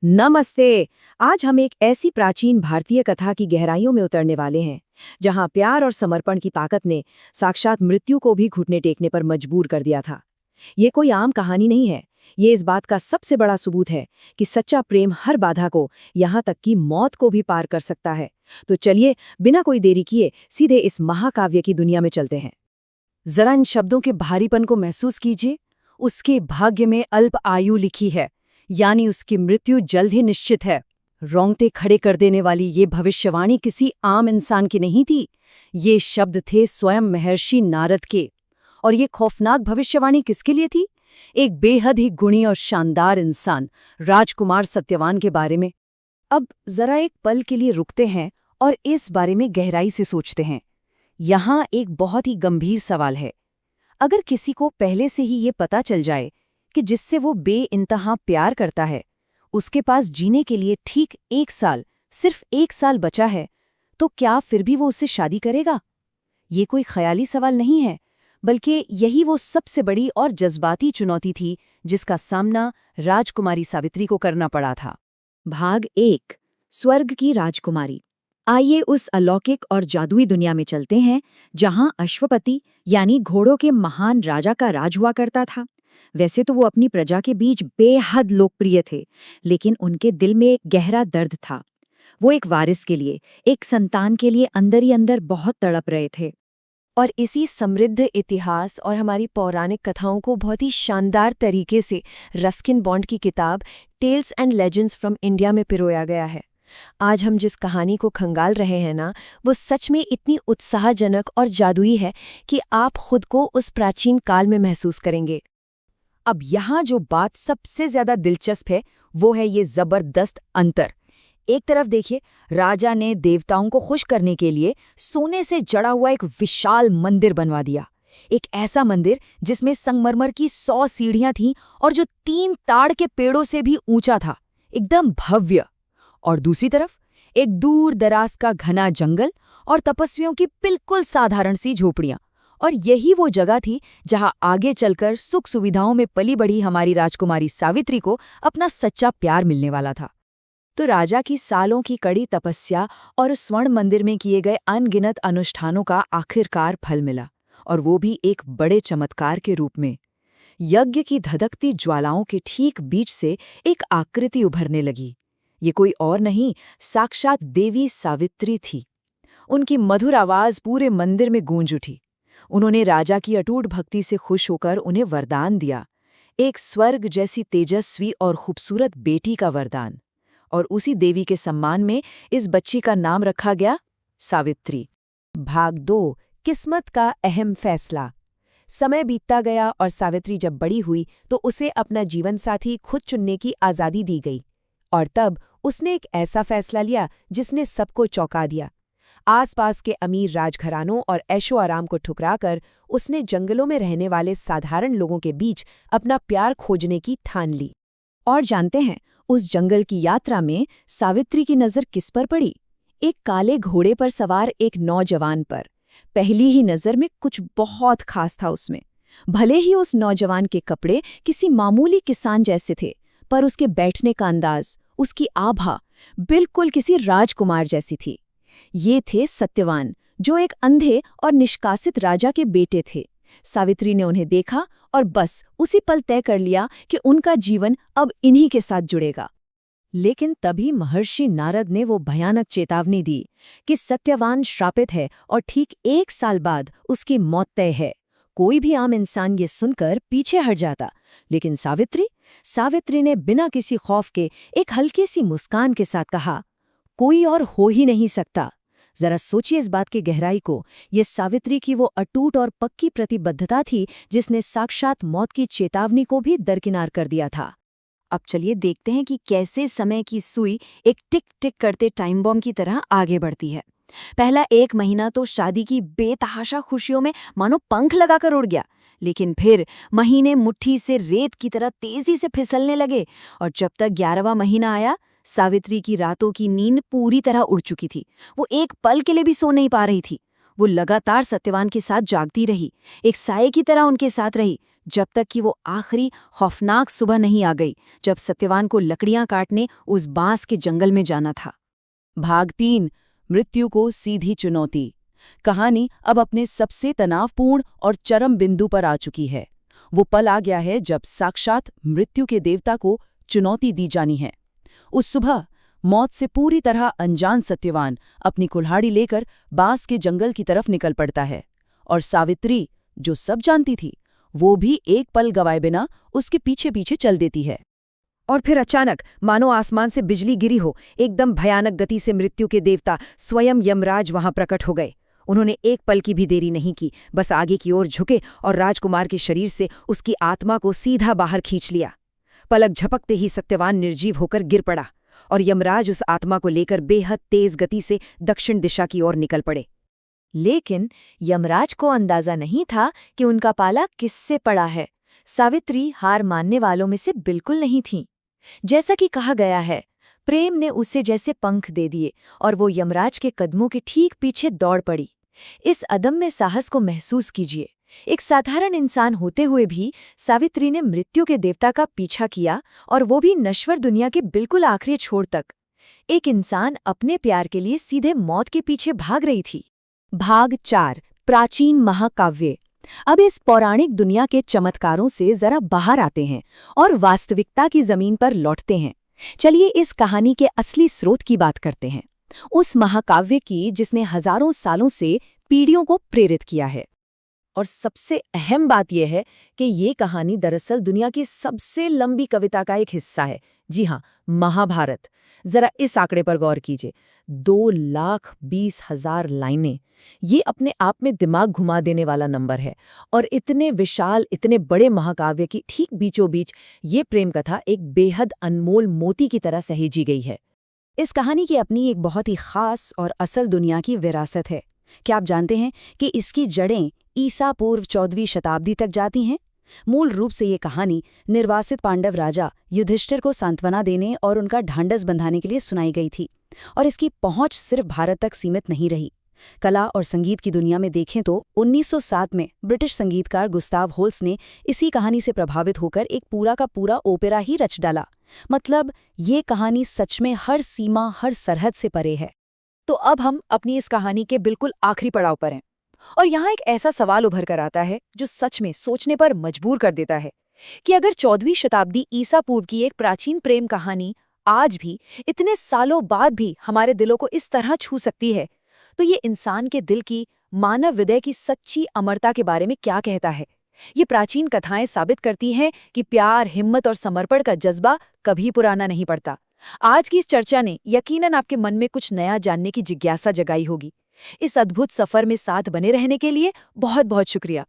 नमस्ते। आज हम एक ऐसी प्राचीन भारतीय कथा की गहराइयों में उतरने वाले हैं जहां प्यार और समर्पण की ताकत ने साक्षात मृत्यु को भी घुटने टेकने पर मजबूर कर दिया था। ये कोई आम कहानी नहीं है। ये इस बात का सबसे बड़ा सबूत है कि सच्चा प्रेम हर बाधा को, यहाँ तक कि मौत को भी पार कर सकता है। तो चलिए, बिना कोई देरी किए सीधे इस महाकाव्य की दुनिया में चलते हैं। जरा इन शब्दों के भारीपन को महसूस कीजिए। उसके भाग्य में अल्प आयु लिखी है, यानी उसकी मृत्यु जल्द ही निश्चित है। रोंगटे खड़े कर देने वाली ये भविष्यवाणी किसी आम इंसान की नहीं थी। ये शब्द थे स्वयं महर्षि नारद के। और ये खौफनाक भविष्यवाणी किसके लिए थी? एक बेहद ही गुणी और शानदार इंसान, राजकुमार सत्यवान के बारे में। अब जरा एक पल के लिए रुकते हैं और इस बारे में गहराई से सोचते हैं। यहाँ एक बहुत ही गंभीर सवाल है। अगर किसी को पहले से ही ये पता चल जाए कि जिससे वो बेइंतहा प्यार करता है, उसके पास जीने के लिए ठीक 1 साल, सिर्फ 1 साल बचा है, तो क्या फिर भी वो उससे शादी करेगा? ये कोई ख्याली सवाल नहीं है, बल्कि यही वो सबसे बड़ी और जज्बाती चुनौती थी जिसका सामना राजकुमारी सावित्री को करना पड़ा था। भाग 1, स्वर्ग की राजकुमारी। आइए उस अलौकिक और जादुई दुनिया में चलते हैं जहां अश्वपति यानी घोड़ों के महान राजा का राज हुआ करता था। वैसे तो वो अपनी प्रजा के बीच बेहद लोकप्रिय थे, लेकिन उनके दिल में एक गहरा दर्द था। वो एक वारिस के लिए, एक संतान के लिए अंदर ही अंदर बहुत तड़प रहे थे। और इसी समृद्ध इतिहास और हमारी पौराणिक कथाओं को बहुत ही शानदार तरीके से रस्किन बॉन्ड की किताब Tales and Legends from India में पिरोया गया है। आज हम जिस कहानी को खंगाल रहे हैं ना, वो सच में इतनी उत्साहजनक और जादुई है कि आप खुद को उस प्राचीन काल में महसूस करेंगे। अब यहाँ जो बात सबसे ज्यादा दिलचस्प है, वो है ये जबरदस्त अंतर। एक तरफ देखिए, राजा ने देवताओं को खुश करने के लिए सोने से जड़ा हुआ एक विशाल मंदिर बनवा दिया। एक ऐसा मंदिर जिसमें संगमरमर की 100 सीढ़ियां थीं और जो 3 ताड़ के पेड़ों से भी ऊंचा था, एकदम भव्य। और दूसरी तरफ एक दूर दराज का घना जंगल और तपस्वियों की बिल्कुल साधारण सी झोपड़ियां। और यही वो जगह थी जहां आगे चलकर सुख सुविधाओं में पली बढ़ी हमारी राजकुमारी सावित्री को अपना सच्चा प्यार मिलने वाला था। तो राजा की सालों की कड़ी तपस्या और उस स्वर्ण मंदिर में किए गए अनगिनत अनुष्ठानों का आखिरकार फल मिला, और वो भी एक बड़े चमत्कार के रूप में। यज्ञ की धधकती ज्वालाओं के ठीक बीच से एक आकृति उभरने लगी। ये कोई और नहीं, साक्षात देवी सावित्री थी। उनकी मधुर आवाज पूरे मंदिर में गूंज उठी। उन्होंने राजा की अटूट भक्ति से खुश होकर उन्हें वरदान दिया, एक स्वर्ग जैसी तेजस्वी और खूबसूरत बेटी का वरदान। और उसी देवी के सम्मान में इस बच्ची का नाम रखा गया सावित्री। भाग 2, किस्मत का अहम फैसला। समय बीतता गया और सावित्री जब बड़ी हुई तो उसे अपना जीवन साथी खुद चुनने की आज़ादी दी गई। और तब उसने एक ऐसा फैसला लिया जिसने सबको चौंका दिया। आसपास के अमीर राजघरानों और ऐशो आराम को ठुकराकर उसने जंगलों में रहने वाले साधारण लोगों के बीच अपना प्यार खोजने की ठान ली। और जानते हैं, उस जंगल की यात्रा में सावित्री की नज़र किस पर पड़ी? एक काले घोड़े पर सवार एक नौजवान पर। पहली ही नज़र में कुछ बहुत खास था उसमें। भले ही उस नौजवान के कपड़े किसी मामूली किसान जैसे थे, पर उसके बैठने का अंदाज, उसकी आभा बिल्कुल किसी राजकुमार जैसी थी। ये थे सत्यवान, जो एक अंधे और निष्कासित राजा के बेटे थे। सावित्री ने उन्हें देखा और बस उसी पल तय कर लिया कि उनका जीवन अब इन्हीं के साथ जुड़ेगा। लेकिन तभी महर्षि नारद ने वो भयानक चेतावनी दी कि सत्यवान श्रापित है और ठीक 1 साल बाद उसकी मौत तय है। कोई भी आम इंसान ये सुनकर पीछे हट जाता, लेकिन सावित्री ने बिना किसी खौफ के एक हल्की सी मुस्कान के साथ कहा, कोई और हो ही नहीं सकता। जरा सोचिए इस बात की गहराई को। ये सावित्री की वो अटूट और पक्की प्रतिबद्धता थी जिसने साक्षात मौत की चेतावनी को भी दरकिनार कर दिया था। अब चलिए देखते हैं कि कैसे समय की सुई एक टिक टिक करते टाइम बॉम्ब की तरह आगे बढ़ती है। पहला 1 महीना तो शादी की बेतहाशा खुशियों में मानो पंख लगाकर उड़ गया, लेकिन फिर महीने मुट्ठी से रेत की तरह तेजी से फिसलने लगे। और जब तक 11वां महीना आया, सावित्री की रातों की नींद पूरी तरह उड़ चुकी थी। वो एक पल के लिए भी सो नहीं पा रही थी। वो लगातार सत्यवान के साथ जागती रही, एक साये की तरह उनके साथ रही, जब तक कि वो आखिरी खौफनाक सुबह नहीं आ गई, जब सत्यवान को लकड़ियां काटने उस बांस के जंगल में जाना था। भाग 3, मृत्यु को सीधी चुनौती। कहानी अब अपने सबसे तनावपूर्ण और चरम बिंदु पर आ चुकी है। वो पल आ गया है जब साक्षात मृत्यु के देवता को चुनौती दी जानी है। उस सुबह मौत से पूरी तरह अनजान सत्यवान अपनी कुल्हाड़ी लेकर बांस के जंगल की तरफ निकल पड़ता है, और सावित्री, जो सब जानती थी, वो भी एक पल गवाए बिना उसके पीछे पीछे चल देती है। और फिर अचानक मानो आसमान से बिजली गिरी हो, एकदम भयानक गति से मृत्यु के देवता स्वयं यमराज वहां प्रकट हो गए। उन्होंने एक पल की भी देरी नहीं की, बस आगे की ओर झुके और राजकुमार के शरीर से उसकी आत्मा को सीधा बाहर खींच लिया। पलक झपकते ही सत्यवान निर्जीव होकर गिर पड़ा और यमराज उस आत्मा को लेकर बेहद तेज गति से दक्षिण दिशा की ओर निकल पड़े। लेकिन यमराज को अंदाजा नहीं था कि उनका पाला किससे पड़ा है। सावित्री हार मानने वालों में से बिल्कुल नहीं थी। जैसा कि कहा गया है, प्रेम ने उसे जैसे पंख दे दिए और वो यमराज के कदमों के ठीक पीछे दौड़ पड़ी। इस अदम्य साहस को महसूस कीजिए। एक साधारण इंसान होते हुए भी सावित्री ने मृत्यु के देवता का पीछा किया, और वो भी नश्वर दुनिया के बिल्कुल आखिरी छोर तक। एक इंसान अपने प्यार के लिए सीधे मौत के पीछे भाग रही थी। भाग 4, प्राचीन महाकाव्य। अब इस पौराणिक दुनिया के चमत्कारों से जरा बाहर आते हैं और वास्तविकता की जमीन पर लौटते हैं। चलिए इस कहानी के असली स्रोत की बात करते हैं, उस महाकाव्य की जिसने हजारों सालों से पीढ़ियों को प्रेरित किया है। और सबसे अहम बात यह है कि ये कहानी दरअसल दुनिया की सबसे लंबी कविता का एक हिस्सा है। जी हाँ, महाभारत। जरा इस आंकड़े पर गौर कीजिए, 2,20,000 लाइनें। ये अपने आप में दिमाग घुमा देने वाला नंबर है। और इतने विशाल, इतने बड़े महाकाव्य की ठीक बीचों बीच ये प्रेम कथा एक बेहद अनमोल मोती की तरह सहेजी गई है। इस कहानी की अपनी एक बहुत ही खास और असल दुनिया की विरासत है। क्या आप जानते हैं कि इसकी जड़ें ईसा पूर्व 14वीं शताब्दी तक जाती हैं? मूल रूप से ये कहानी निर्वासित पांडव राजा युधिष्ठिर को सांत्वना देने और उनका ढांढस बंधाने के लिए सुनाई गई थी। और इसकी पहुंच सिर्फ भारत तक सीमित नहीं रही। कला और संगीत की दुनिया में देखें तो 1907 में ब्रिटिश संगीतकार गुस्ताव होल्स ने इसी कहानी से प्रभावित होकर एक पूरा का पूरा ओपेरा ही रच डाला। मतलब ये कहानी सच में हर सीमा, हर सरहद से परे है। तो अब हम अपनी इस कहानी के बिल्कुल आखिरी पड़ाव पर हैं, और यहाँ एक ऐसा सवाल उभर कर आता है जो सच में सोचने पर मजबूर कर देता है कि अगर 14वीं शताब्दी ईसा पूर्व की एक प्राचीन प्रेम कहानी आज भी, इतने सालों बाद भी हमारे दिलों को इस तरह छू सकती है, तो ये इंसान के दिल की, मानव हृदय की सच्ची अमरता के बारे में क्या कहता है? ये प्राचीन कथाएं साबित करती हैं कि प्यार, हिम्मत और समर्पण का जज्बा कभी पुराना नहीं पड़ता। आज की इस चर्चा ने यकीनन आपके मन में कुछ नया जानने की जिज्ञासा जगाई होगी। इस अद्भुत सफर में साथ बने रहने के लिए बहुत बहुत शुक्रिया।